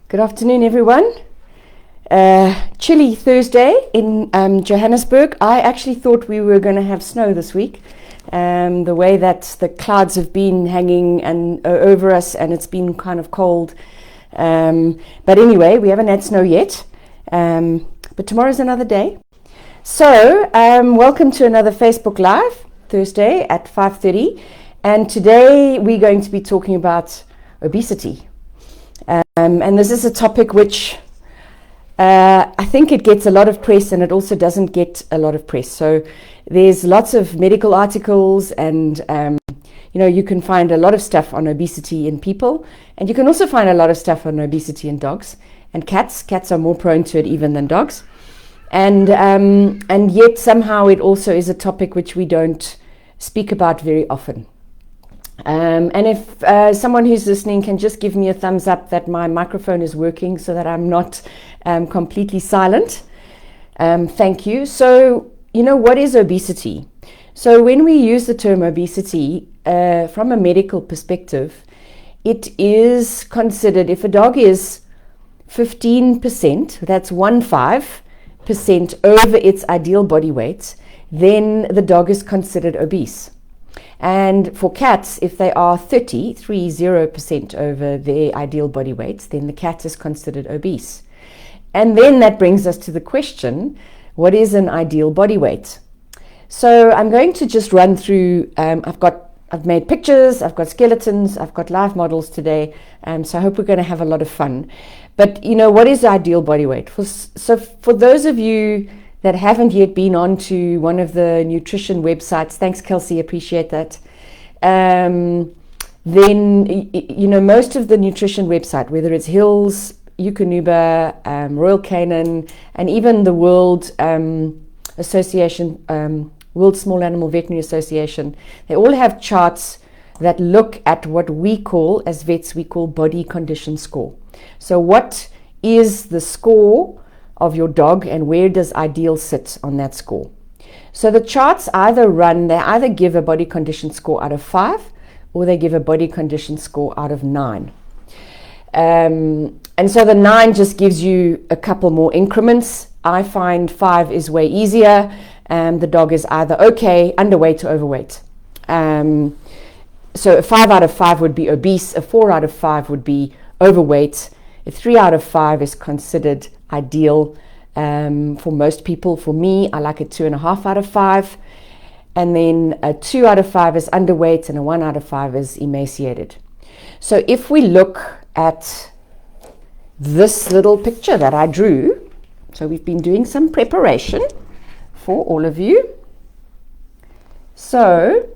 Good afternoon, everyone. Chilly Thursday in Johannesburg. I actually thought we were going to have snow this week. The way that the clouds have been hanging over us, and it's been kind of cold. But anyway, we haven't had snow yet. But tomorrow's another day. So welcome to another Facebook Live Thursday at 5:30. And today we're going to be talking about obesity. And this is a topic which I think it gets a lot of press, and it also doesn't get a lot of press. So there's lots of medical articles, and you can find a lot of stuff on obesity in people, and you can also find a lot of stuff on obesity in dogs and cats. Cats are more prone to it even than dogs, and yet somehow it also is a topic which we don't speak about very often. And if someone who's listening can just give me a thumbs up that my microphone is working so that I'm not completely silent. Thank you. So, what is obesity? So when we use the term obesity from a medical perspective, it is considered, if a dog is 15%, that's 15% over its ideal body weight, then the dog is considered obese. And for cats, if they are 30% over their ideal body weight, then the cat is considered obese. And then that brings us to the question, what is an ideal body weight? So I'm going to just run through, I've made pictures, I've got skeletons, I've got live models today, so I hope we're going to have a lot of fun. But what is ideal body weight? So for those of you that haven't yet been on to one of the nutrition websites, thanks Kelsey, appreciate that, then most of the nutrition website, whether it's Hills, Eukanuba, Royal Canin, and even the World Association, World Small Animal Veterinary Association, they all have charts that look at what we call, as vets, we call body condition score. So what is the score of your dog, and where does ideal sit on that score? So the charts they either give a body condition score out of 5, or they give a body condition score out of 9. And so the 9 just gives you a couple more increments. I find 5 is way easier. The dog is either okay, underweight, or overweight. So a 5 out of 5 would be obese, a 4 out of 5 would be overweight, a 3 out of 5 is considered ideal for most people. For me, I like a 2.5 out of 5, and then a 2 out of 5 is underweight, and a 1 out of 5 is emaciated. So if we look at this little picture that I drew, so we've been doing some preparation for all of you. So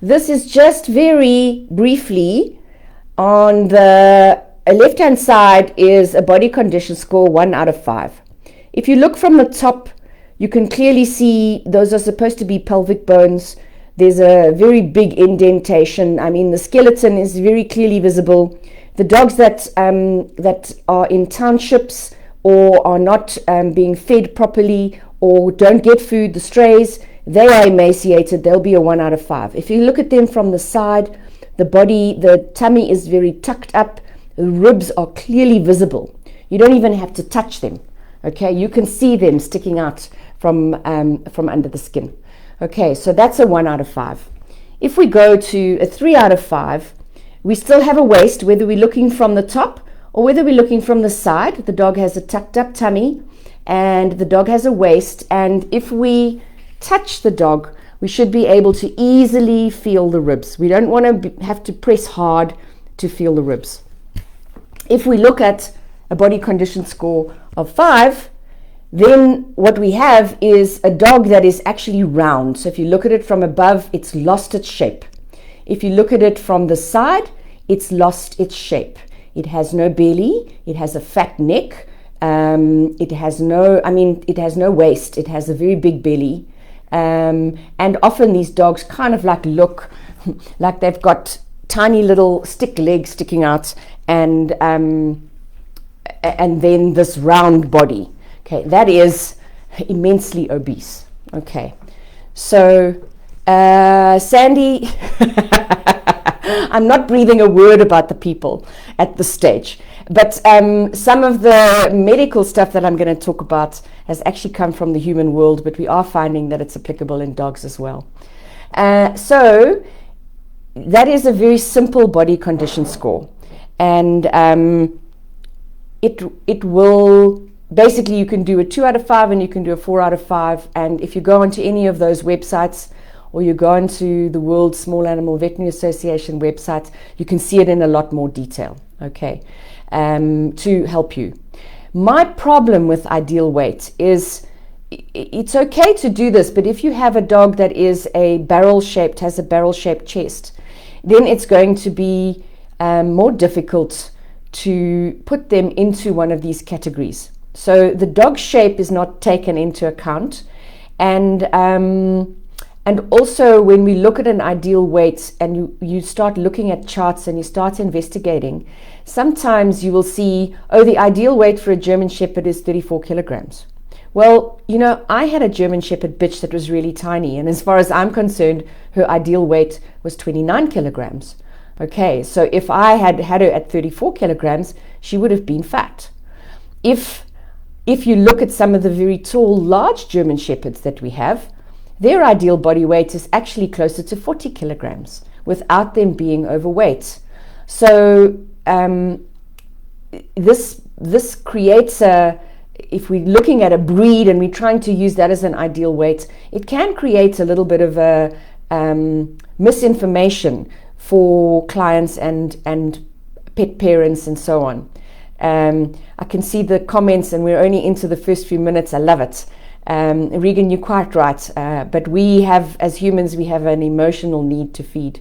this is just very briefly on the left-hand side is a body condition score 1 out of 5. If you look from the top, you can clearly see those are supposed to be pelvic bones. There's a very big indentation. I mean, the skeleton is very clearly visible. The dogs that are in townships or are not being fed properly or don't get food, the strays, they are emaciated. They'll be a 1 out of 5. If you look at them from the side, the tummy is very tucked up. The ribs are clearly visible. You don't even have to touch them. Okay, you can see them sticking out from under the skin. Okay, so that's a 1 out of 5. If we go to a 3 out of 5, we still have a waist, whether we're looking from the top or whether we're looking from the side. The dog has a tucked up tummy and the dog has a waist. And if we touch the dog, we should be able to easily feel the ribs. We don't want to have to press hard to feel the ribs. If we look at a body condition score of 5, then what we have is a dog that is actually round. So if you look at it from above, it's lost its shape. If you look at it from the side, it's lost its shape. It has no belly, it has a fat neck, it has no waist, it has a very big belly. And often these dogs kind of look like they've got tiny little stick legs sticking out, and then this round body. Okay, that is immensely obese. Okay, so Sandy, I'm not breathing a word about the people. at this stage. But some of the medical stuff that I'm going to talk about has actually come from the human world, but we are finding that it's applicable in dogs as well. So that is a very simple body condition score, and it will basically, you can do a 2 out of 5 and you can do a 4 out of 5, and if you go onto any of those websites or you go onto the World Small Animal Veterinary Association website, you can see it in a lot more detail, okay, to help you. My problem with ideal weight is it's okay to do this, but if you have a dog that is has a barrel-shaped chest, then it's going to be more difficult to put them into one of these categories. So the dog shape is not taken into account, and also when we look at an ideal weight and you start looking at charts and you start investigating, sometimes you will see, oh, the ideal weight for a German Shepherd is 34 kilograms. Well, you know, I had a German Shepherd bitch that was really tiny, and as far as I'm concerned, her ideal weight was 29 kilograms. Okay, so if I had had her at 34 kilograms, she would have been fat. If you look at some of the very tall, large German Shepherds that we have, their ideal body weight is actually closer to 40 kilograms without them being overweight. So this creates if we're looking at a breed and we're trying to use that as an ideal weight, it can create a little bit of a misinformation for clients and pet parents and so on. I can see the comments, and we're only into the first few minutes. I love it. Regan, you're quite right. But we have, as humans, we have an emotional need to feed.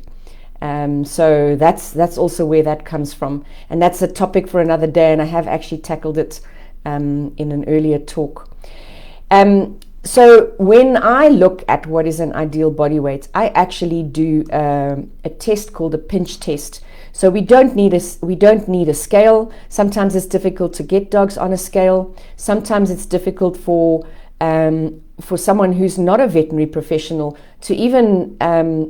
So that's also where that comes from. And that's a topic for another day, and I have actually tackled it in an earlier talk. So when I look at what is an ideal body weight, I actually do a test called a pinch test. So we don't need a scale. Sometimes it's difficult to get dogs on a scale. Sometimes it's difficult for someone who's not a veterinary professional to even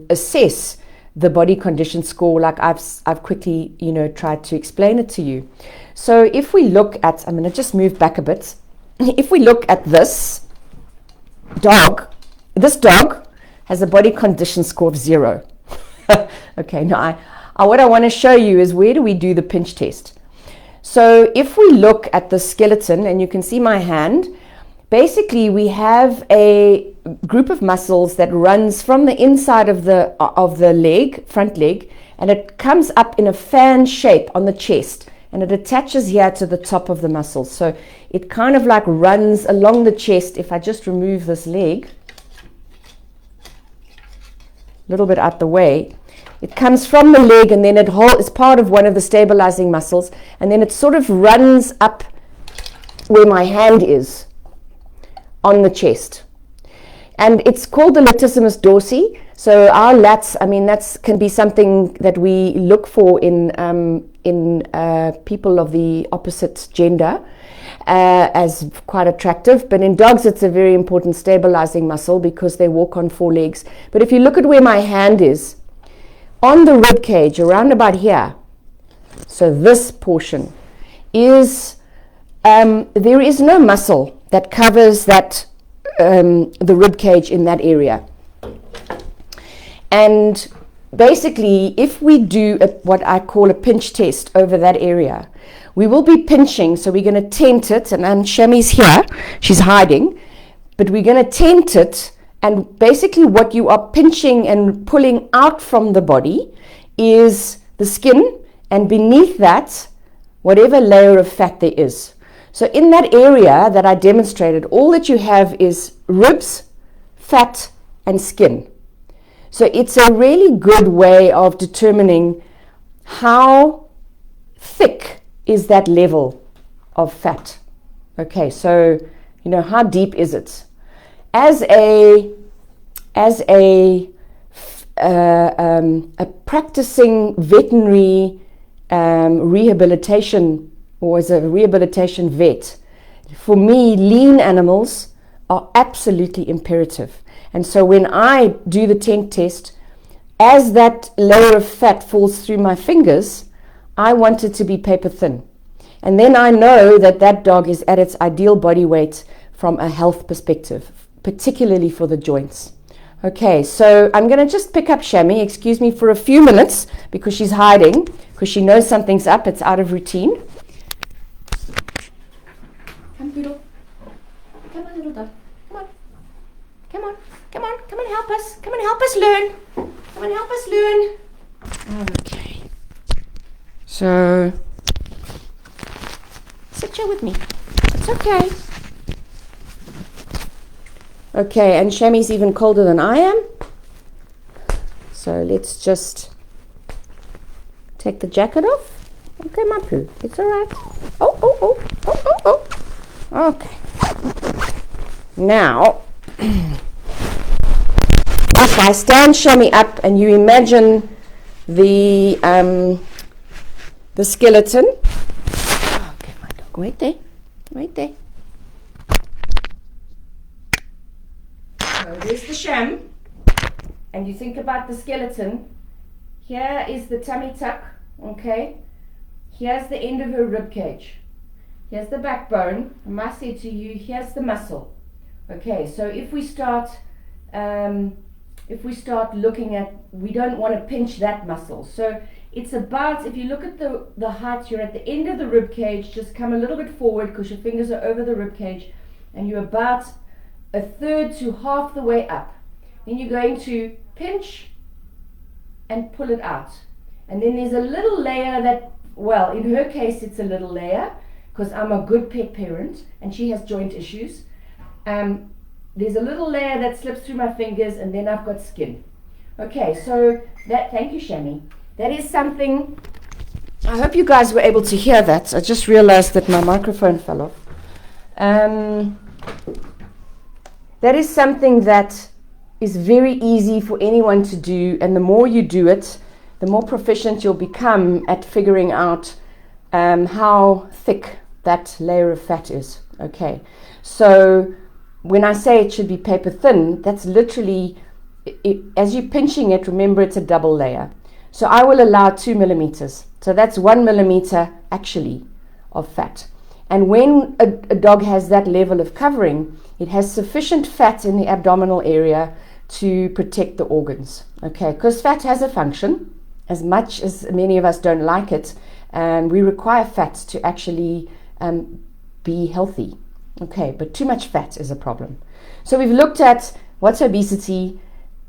assess the body condition score, like I've quickly, tried to explain it to you. So if we look at, I'm going to just move back a bit. If we look at this dog has a body condition score of 0. Okay, now what I want to show you is, where do we do the pinch test? So if we look at the skeleton, and you can see my hand, basically we have a group of muscles that runs from the inside of the leg, front leg, and it comes up in a fan shape on the chest, and it attaches here to the top of the muscle. So it kind of like runs along the chest. If I just remove this leg a little bit out the way, it comes from the leg, and then it is part of one of the stabilizing muscles, and then it sort of runs up where my hand is on the chest. And it's called the latissimus dorsi. So our lats, that can be something that we look for in people of the opposite gender as quite attractive. But in dogs, it's a very important stabilizing muscle because they walk on 4 legs. But if you look at where my hand is, on the rib cage, around about here, so this portion is, there is no muscle that covers that, the rib cage in that area. And basically, if we do what I call a pinch test over that area, we will be pinching. So we're going to tent it, and Shami's here, she's hiding, but we're going to tent it. And basically what you are pinching and pulling out from the body is the skin, and beneath that, whatever layer of fat there is. So in that area that I demonstrated, all that you have is ribs, fat, and skin. So it's a really good way of determining how thick is that level of fat. Okay, so, how deep is it? As a practicing veterinary rehabilitation, or as a rehabilitation vet, for me, lean animals are absolutely imperative. And so when I do the tent test, as that layer of fat falls through my fingers, I want it to be paper thin. And then I know that that dog is at its ideal body weight from a health perspective, particularly for the joints. Okay, so I'm going to just pick up Shammy, excuse me, for a few minutes because she's hiding, because she knows something's up, it's out of routine. Come, Poodle. Come on, little dog. Come on. Come on. Come on. Come and help us. Come and help us learn. Come and help us learn. Okay. So, sit here with me. It's okay. Okay, and Shammy's even colder than I am. So let's just take the jacket off. Okay, my poo. It's all right. Oh, oh, oh, oh, oh, oh. Okay. Now, if I stand Shammy up and you imagine the skeleton. Okay, my dog, wait there. Wait there. So there's the sham, and you think about the skeleton. Here is the tummy tuck, okay? Here's the end of her rib cage. Here's the backbone. I must say to you, here's the muscle. Okay, so if we start looking at, we don't want to pinch that muscle. So it's about, if you look at the height, you're at the end of the rib cage. Just come a little bit forward because your fingers are over the rib cage, and you're about a third to half the way up. Then you're going to pinch and pull it out. And then there's a little layer that, well, in her case it's a little layer because I'm a good pet parent and she has joint issues. There's a little layer that slips through my fingers, and then I've got skin. Okay, so that, thank you, Shammy. That is something, I hope you guys were able to hear that. I just realized that my microphone fell off. That is something that is very easy for anyone to do, and the more you do it, the more proficient you'll become at figuring out how thick that layer of fat is. Okay, so when I say it should be paper thin, that's literally, as you're pinching it, remember it's a double layer. So I will allow 2 millimeters. So that's 1 millimeter actually of fat. And when a dog has that level of covering, it has sufficient fat in the abdominal area to protect the organs. Okay, because fat has a function. As much as many of us don't like it, we require fat to actually be healthy. Okay, but too much fat is a problem. So we've looked at what's obesity,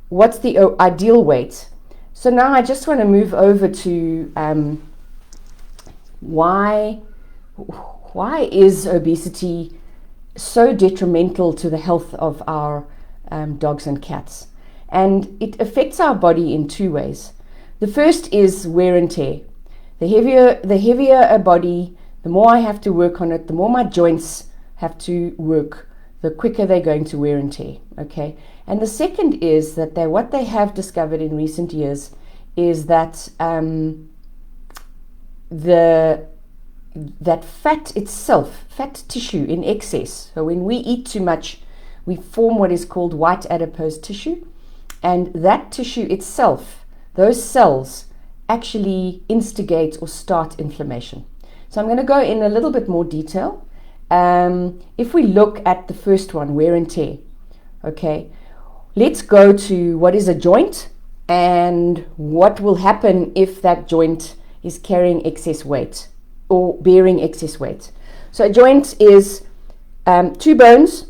what's the ideal weight. So now I just want to move over to why is obesity so detrimental to the health of our dogs and cats? And it affects our body in 2 ways. The first is wear and tear. The heavier a body, the more I have to work on it, the more my joints have to work, the quicker they're going to wear and tear. Okay. And the second is that what they have discovered in recent years is that that fat itself, fat tissue in excess, so when we eat too much, we form what is called white adipose tissue, and that tissue itself, those cells, actually instigate or start inflammation. So I'm going to go in a little bit more detail. If we look at the first one, wear and tear, okay, let's go to what is a joint and what will happen if that joint is carrying excess weight or bearing excess weight. So a joint is 2 bones.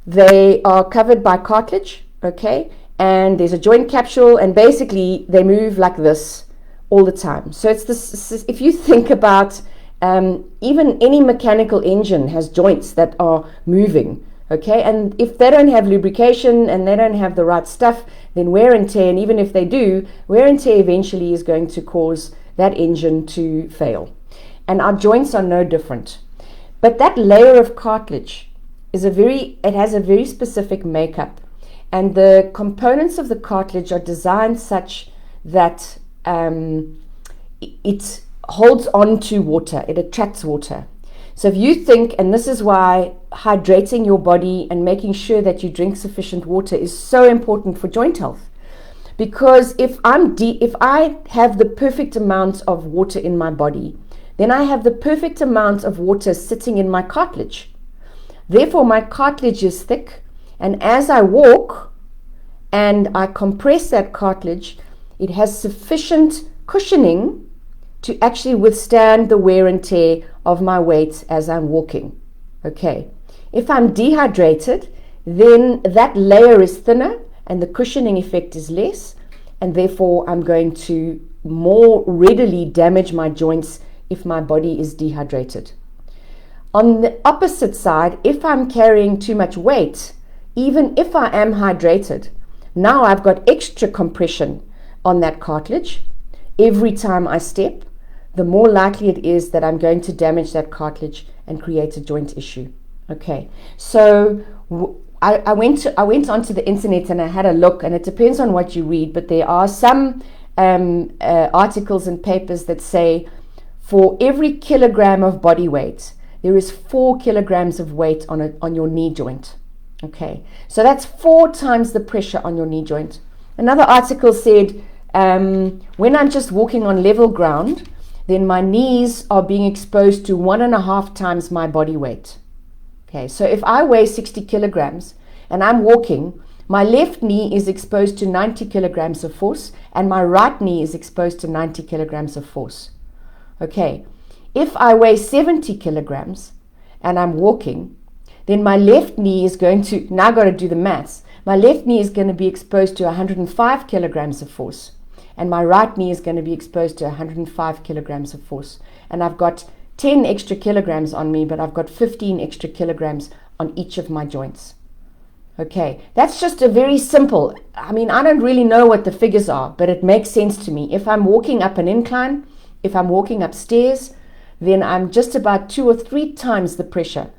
They are covered by cartilage, okay, and there's a joint capsule, and basically they move like this all the time. So it's this, if you think about even any mechanical engine has joints that are moving, okay, and if they don't have lubrication and they don't have the right stuff, then wear and tear, and even if they do, wear and tear eventually is going to cause that engine to fail. And our joints are no different. But that layer of cartilage is it has a very specific makeup, and the components of the cartilage are designed such that it holds on to water, it attracts water. So if you think, and this is why hydrating your body and making sure that you drink sufficient water is so important for joint health, Because if I have the perfect amount of water in my body, then I have the perfect amount of water sitting in my cartilage. Therefore, my cartilage is thick, and as I walk and I compress that cartilage, it has sufficient cushioning to actually withstand the wear and tear of my weight as I'm walking. Okay. If I'm dehydrated, then that layer is thinner and the cushioning effect is less, and therefore I'm going to more readily damage my joints if my body is dehydrated. On the opposite side, if I'm carrying too much weight, even if I am hydrated, now I've got extra compression on that cartilage. Every time I step, the more likely it is that I'm going to damage that cartilage and create a joint issue. Okay, so I went onto the internet and I had a look, and it depends on what you read, but there are some articles and papers that say for every kilogram of body weight, there is 4 kilograms of weight on your knee joint. Okay, so that's 4 times the pressure on your knee joint. Another article said when I'm just walking on level ground, then my knees are being exposed to 1.5 times my body weight. Okay, so if I weigh 60 kilograms and I'm walking, my left knee is exposed to 90 kilograms of force and my right knee is exposed to 90 kilograms of force. Okay, if I weigh 70 kilograms and I'm walking, then my left knee is going to, now I've got to do the maths, my left knee is going to be exposed to 105 kilograms of force and my right knee is going to be exposed to 105 kilograms of force. And I've got 10 extra kilograms on me, but I've got 15 extra kilograms on each of my joints. Okay, that's just a very simple, I mean, I don't really know what the figures are, but it makes sense to me. If I'm walking up an incline, if I'm walking upstairs, then I'm just about 2 or 3 times the pressure.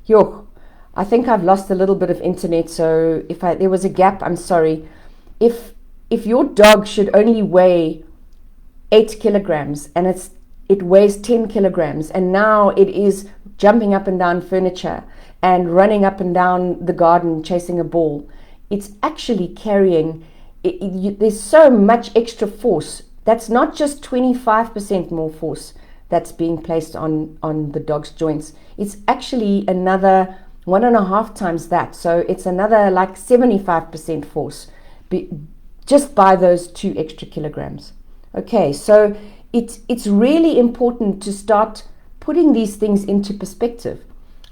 Yo, I think I've lost a little bit of internet, so if there was a gap, I'm sorry. If your dog should only weigh 8 kilograms and it weighs 10 kilograms and now it is jumping up and down furniture and running up and down the garden chasing a ball, it's actually carrying, there's so much extra force. That's not just 25% more force that's being placed on the dog's joints. It's actually another 1.5 times that. So it's another like 75% force just by those 2 extra kilograms. Okay, so it's really important to start putting these things into perspective.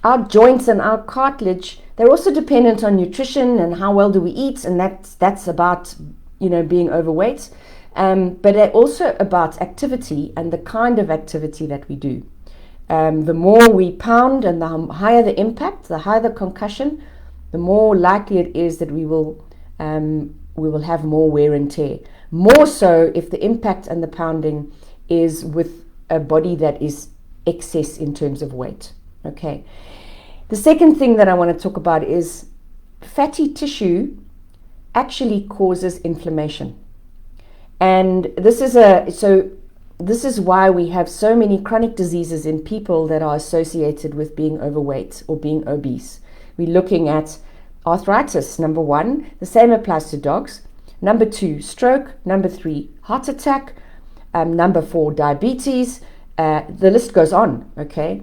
Our joints and our cartilage, they're also dependent on nutrition and how well do we eat, and that's about, being overweight. But they're also about activity and the kind of activity that we do. The more we pound and the higher the impact, the higher the concussion, the more likely it is that we will have more wear and tear. More so if the impact and the pounding is with a body that is excess in terms of weight. Okay. The second thing that I want to talk about is fatty tissue actually causes inflammation. And this is why we have so many chronic diseases in people that are associated with being overweight or being obese. We're looking at arthritis, number 1. The same applies to dogs. Number 2, stroke. Number 3, heart attack. Number 4, diabetes. The list goes on, okay?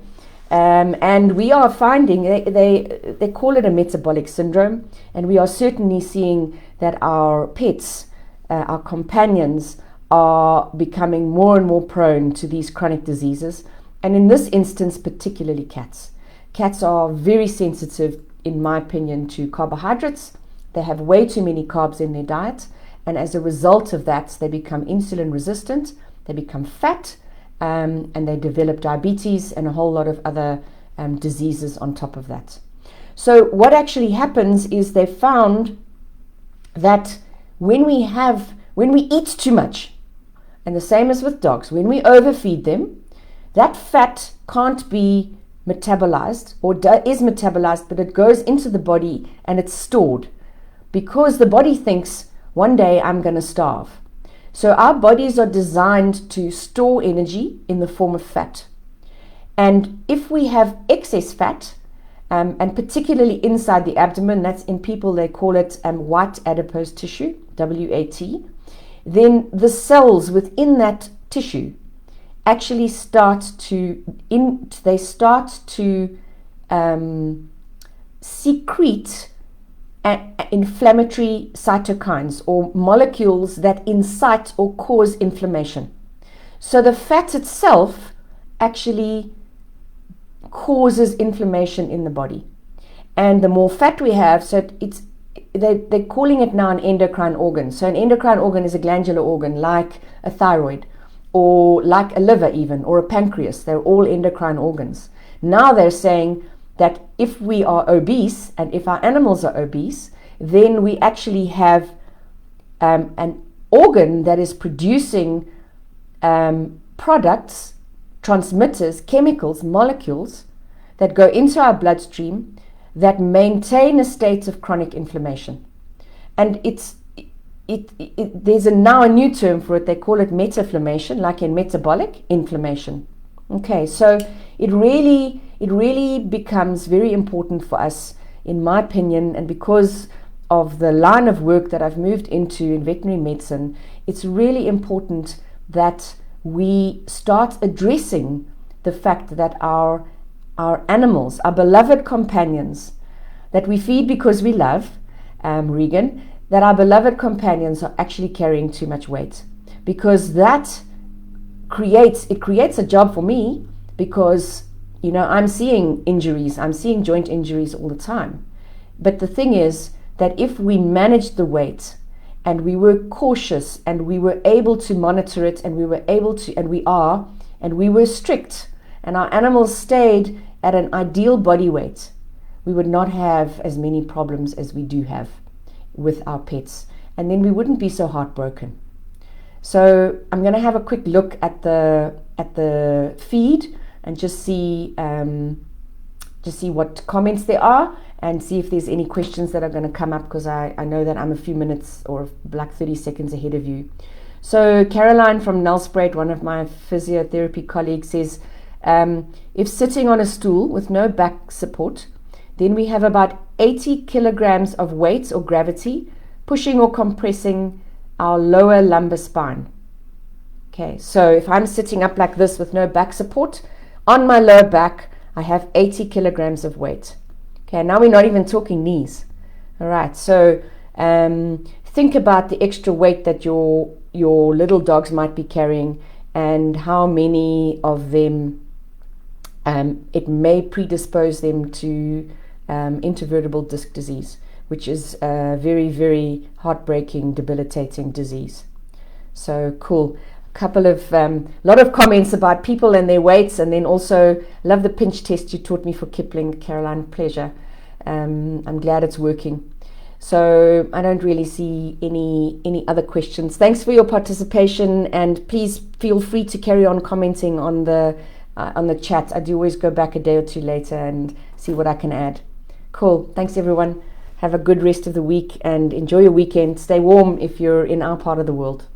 And we are finding, they call it a metabolic syndrome, and we are certainly seeing that our pets, our companions, are becoming more and more prone to these chronic diseases, and in this instance, particularly cats. Cats are very sensitive, in my opinion, to carbohydrates. They have way too many carbs in their diet, and as a result of that, they become insulin resistant, they become fat, and they develop diabetes and a whole lot of other diseases on top of that. So what actually happens is they found that when we eat too much, and the same as with dogs, when we overfeed them, that fat can't be metabolized, or is metabolized, but it goes into the body and it's stored because the body thinks one day I'm going to starve. So our bodies are designed to store energy in the form of fat. And if we have excess fat, and particularly inside the abdomen, that's in people, they call it white adipose tissue, WAT, then the cells within that tissue actually start to secrete inflammatory cytokines, or molecules that incite or cause inflammation. So the fat itself actually causes inflammation in the body. And the more fat we have, so they're calling it now an endocrine organ. So an endocrine organ is a glandular organ like a thyroid, or like a liver even, or a pancreas. They're all endocrine organs. Now they're saying that if we are obese, and if our animals are obese, then we actually have an organ that is producing products, transmitters, chemicals, molecules that go into our bloodstream that maintain a state of chronic inflammation. And there's now a new term for it. They call it metaflammation, like in metabolic inflammation. Okay, so it really becomes very important for us, in my opinion, and because of the line of work that I've moved into in veterinary medicine, it's really important that we start addressing the fact that our animals, our beloved companions, that we feed because we love, Regan, that our beloved companions are actually carrying too much weight, because that creates a job for me, because I'm seeing injuries, I'm seeing joint injuries all the time. But the thing is that if we managed the weight, and we were cautious, and we were able to monitor it, and we were strict, and our animals stayed at an ideal body weight, we would not have as many problems as we do have with our pets, and then we wouldn't be so heartbroken. So I'm going to have a quick look at the feed and just see what comments there are, and see if there's any questions that are going to come up, because I know that I'm a few minutes or like 30 seconds ahead of you. So Caroline from Nelspruit, one of my physiotherapy colleagues, says, if sitting on a stool with no back support, then we have about 80 kilograms of weight or gravity pushing or compressing our lower lumbar spine. Okay, so if I'm sitting up like this with no back support, on my lower back, I have 80 kilograms of weight. Okay, now we're not even talking knees. All right, so think about the extra weight that your little dogs might be carrying, and how many of them it may predispose them to intervertebral disc disease, which is a very, very heartbreaking, debilitating disease. So cool. Couple of lot of comments about people and their weights, and then also love the pinch test you taught me for Kipling, Caroline. Pleasure. I'm glad it's working. So I don't really see any other questions. Thanks for your participation, and please feel free to carry on commenting on the chat. I do always go back a day or two later and see what I can add. Cool. Thanks everyone. Have a good rest of the week and enjoy your weekend. Stay warm if you're in our part of the world.